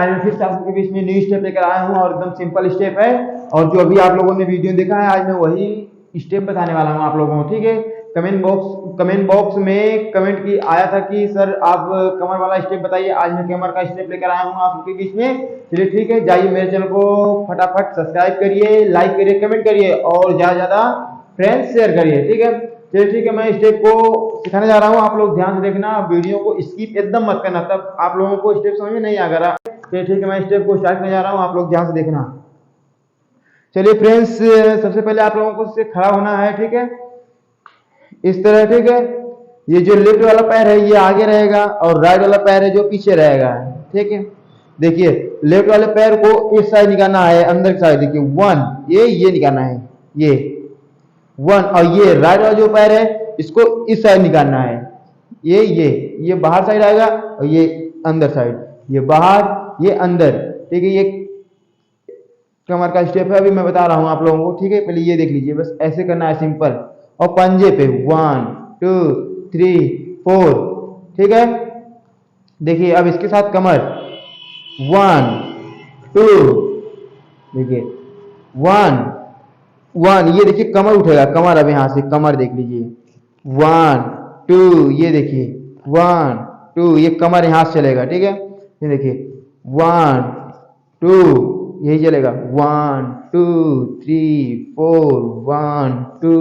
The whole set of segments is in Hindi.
आज मैं फिर से आप सबके बीच में न्यू स्टेप लेकर आया हूँ और एकदम सिंपल स्टेप है। और जो अभी आप लोगों ने वीडियो देखा है आज मैं वही स्टेप बताने वाला हूँ आप लोगों को, ठीक है। कमेंट बॉक्स में कमेंट की आया था कि सर आप कमर वाला स्टेप बताइए, आज मैं कमर का स्टेप लेकर आया हूँ आप सबके बीच में। चलिए ठीक है, जाइए मेरे चैनल को फटाफट सब्सक्राइब करिए, लाइक करिए, कमेंट करिए और ज़्यादा ज़्यादा फ्रेंड्स शेयर करिए, ठीक है। चलिए ठीक है, मैं स्टेप को सिखाने जा रहा हूँ, आप लोग ध्यान से देखना, वीडियो को स्किप एकदम मत करना, तब आप लोगों को स्टेप समझ में नहीं आ रहा। चलिए ठीक है, मैं स्टेप को स्टार्ट करने जा रहा हूँ, आप लोग ध्यान से देखना। चलिए फ्रेंड्स, सबसे पहले आप लोगों को से खड़ा होना है, ठीक है, इस तरह, ठीक है। ये जो लेफ्ट वाला पैर है ये आगे रहेगा और राइट वाला पैर है जो पीछे रहेगा, ठीक है। देखिए लेफ्ट वाले पैर को इस साइड निकालना है, अंदर की साइड, देखिए 1, ये निकालना है, ये 1। और ये राइट वाला जो पैर है इसको इस साइड निकालना है, ये बाहर साइड आएगा और ये अंदर साइड, ये बाहर ये अंदर, ठीक है। ये कमर का स्टेप है, अभी मैं बता रहा हूँ आप लोगों को, ठीक है। पहले ये देख लीजिए, बस ऐसे करना है सिंपल, और पंजे पे 1 2 3 4, ठीक है। देखिए अब इसके साथ कमर 1 2, देखिए 1 1, ये देखिए कमर उठेगा, कमर अब यहाँ से कमर देख लीजिए 1 2, ये देखिए 1 2, ये कमर यहाँ से चलेगा, ठीक है। ये देखिए 1 2, यही चलेगा 1 2 3 4 1 2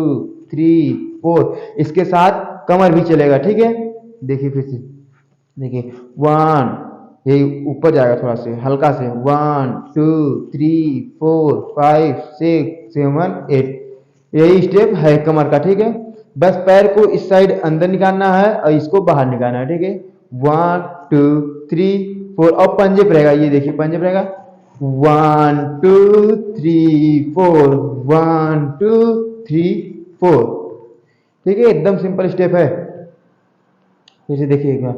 3 4, इसके साथ कमर भी चलेगा, ठीक है। देखिए फिर से, देखिए 1, यही ऊपर जाएगा थोड़ा से हल्का से, 1 2 3 4 5 6 7 8, यही स्टेप है कमर का, ठीक है। बस पैर को इस साइड अंदर निकालना है और इसको बाहर निकालना है, ठीक है। 1 2 3 4, और पंजे पे रहेगा, ये देखिए पंजे पे रहेगा 1 2 3 4 1 2 3 4, ठीक है। एकदम सिंपल स्टेप है, फिर से देखिए एक बार,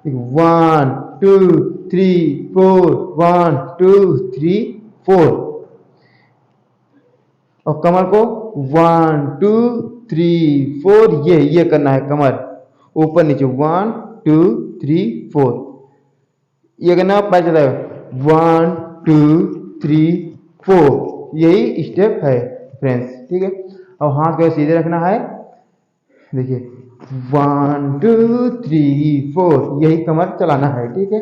1 2 3 4 1 2 3 4, और कमर को 1 2 3 4, ये करना है, कमर ऊपर नीचे 1 2 3 4, ये करना, पैर चलाएगा 1 2 3 4, यही स्टेप है फ्रेंड्स, ठीक है। और हाथ को सीधे रखना है, देखिए 1 2 3 4, यही कमर चलाना है, ठीक है।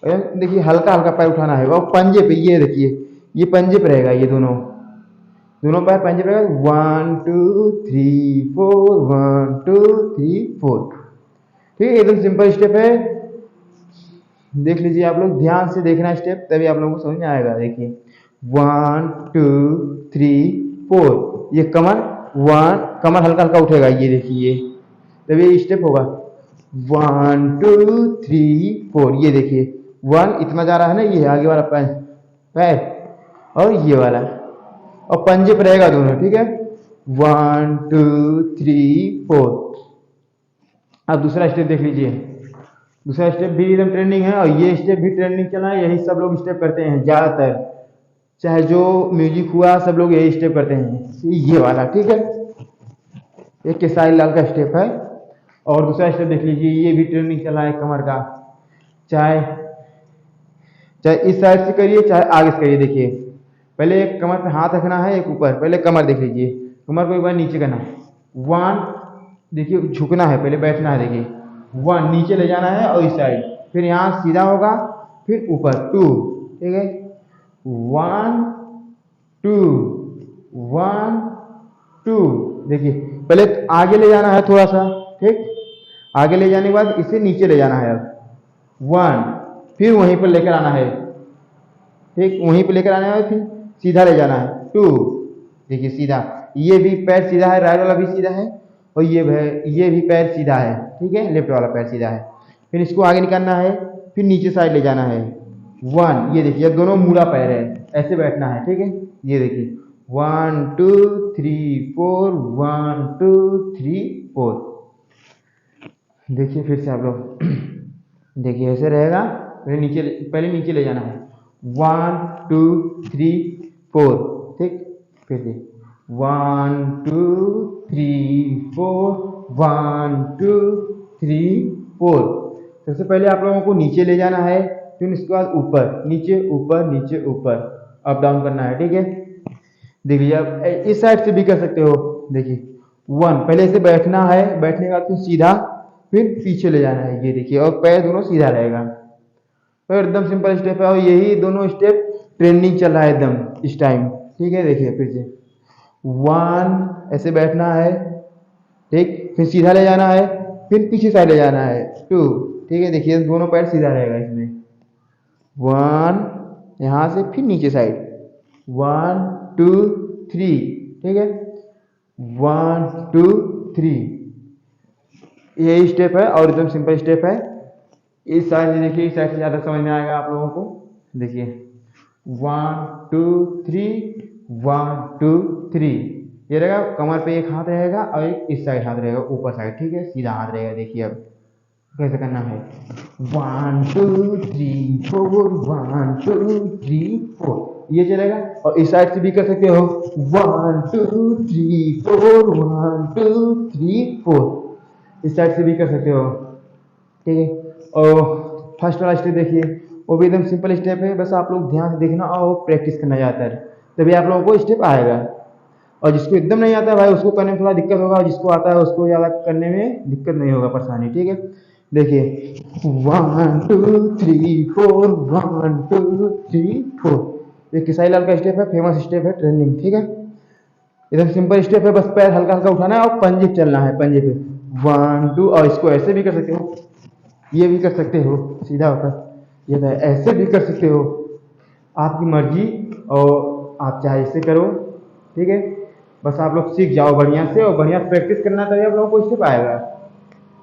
और देखिए हल्का हल्का पैर उठाना है, और पंजे पे, ये देखिए ये पंजे पे रहेगा, ये दोनों पैर पंजे पे रहेगा, 1 2 3 4 1 2 3 4, ठीक है। एकदम सिंपल स्टेप है, देख लीजिए आप लोग, ध्यान से देखना स्टेप, तभी आप लोगों को समझ में आएगा। देखिए 1 2 3 4, ये कमर 1, कमर हल्का हल्का उठेगा, ये देखिए, तभी ये स्टेप होगा 1 2 3 4, ये देखिए 1 इतना जा रहा है ना, ये आगे वाला पैर और ये वाला, और पंजे पर रहेगा दोनों, ठीक है। 1 2 3 4। अब दूसरा स्टेप देख लीजिए, दूसरा स्टेप भी एकदम ट्रेंडिंग है और ये स्टेप भी ट्रेंडिंग चला है, यही सब लोग स्टेप करते हैं ज़्यादातर, चाहे जो म्यूजिक हुआ सब लोग यही स्टेप करते हैं, ये वाला, ठीक है। एक केसारी लाल का स्टेप है। और दूसरा स्टेप देख लीजिए, ये भी ट्रेंडिंग चला है कमर का, चाहे इस साइड से करिए चाहे आगे से करिए। देखिए पहले एक कमर पे हाथ रखना है, एक ऊपर, पहले कमर देख लीजिए, कमर को एक बार नीचे करना है, 1, देखिए झुकना है, पहले बैठना है, देखिए 1 नीचे ले जाना है और इस साइड, फिर यहाँ सीधा होगा, फिर ऊपर 2, ठीक है, 1 2 1 2, देखिए पहले आगे ले जाना है थोड़ा सा, ठीक, आगे ले जाने के बाद इसे नीचे ले जाना है, अब 1, फिर वहीं पर लेकर आना है, ठीक, वहीं पर लेकर आना है, फिर सीधा ले जाना है 2, देखिए सीधा, ये भी पैर सीधा है, राइट वाला भी सीधा है, और ये भी पैर सीधा है, ठीक है, लेफ्ट वाला पैर सीधा है, फिर इसको आगे निकालना है, फिर नीचे साइड ले जाना है 1, ये देखिए दोनों मूला पैर है, ऐसे बैठना है, ठीक है। ये देखिए 1 2 3 4 1 2 3 4, देखिए फिर से आप लोग देखिए ऐसे रहेगा, पहले नीचे ले जाना है 1 2 3 4, ठीक, फिर से 1 2 3 4 1 2 3 4। सबसे पहले आप लोगों को नीचे ले जाना है, फिर उसके बाद ऊपर नीचे ऊपर अप डाउन करना है, ठीक है। देखिए अब इस साइड से भी कर सकते हो। देखिए 1 पहले से बैठना है, बैठने के बाद फिर सीधा फिर पीछे ले जाना है, ये देखिए, और पैर दोनों सीधा रहेगा। तो एकदम सिंपल स्टेप है और यही दोनों स्टेप ट्रेंडिंग चल रहा है एकदम इस टाइम, ठीक है। देखिए फिर से 1 ऐसे बैठना है, ठीक, फिर सीधा ले जाना है, फिर पीछे साइड ले जाना है 2, ठीक है। देखिए दोनों पैर सीधा रहेगा इसमें 1 यहाँ से फिर नीचे साइड 1 2 3, ठीक है। 1 2 3 यही स्टेप है और एकदम सिंपल स्टेप है। इस साइड से देखिए, इस साइड से ज़्यादा समझ में आएगा आप लोगों को। देखिए 1 2 3 1 2 3, ये रहेगा, कमर पे एक हाथ रहेगा और एक इस साइड हाथ रहेगा, ऊपर साइड, ठीक है, सीधा हाथ रहेगा। देखिए अब कैसे करना है 1 2 3 4 1 2 3 4, ये चलेगा। और इस साइड से भी कर सकते हो 1 2 3 4 1 2 3 4, इस साइड से भी कर सकते हो, ठीक है। और फर्स्ट वाला स्टेप देखिए, वो भी एकदम सिंपल स्टेप है, बस आप लोग ध्यान से देखना और प्रैक्टिस करना ज़्यादातर, तभी आप लोगों को स्टेप आएगा। और जिसको एकदम नहीं आता है भाई, उसको करने में थोड़ा दिक्कत होगा, और जिसको आता है उसको ज़्यादा करने में दिक्कत नहीं होगा, परेशानी, ठीक है। देखिए 1 2 3 4 1 2 3 4, ये किसाई लाल का स्टेप है, फेमस स्टेप है, ट्रेंडिंग, ठीक है। एकदम सिंपल स्टेप है, बस पैर हल्का हल्का उठाना है और पंजे पे चलना है, पंजे पे 1 2, और इसको ऐसे भी कर सकते हो, ये भी कर सकते हो सीधा होकर, ये ऐसे भी कर सकते हो, आपकी मर्जी, और आप चाहे इससे करो, ठीक है। बस आप लोग सीख जाओ बढ़िया से, और बढ़िया प्रैक्टिस करना, तभी आप लोगों को स्टेप आएगा।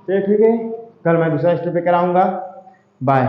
चलिए ठीक है, कल मैं दूसरा स्टेप पे कराऊंगा। बाय।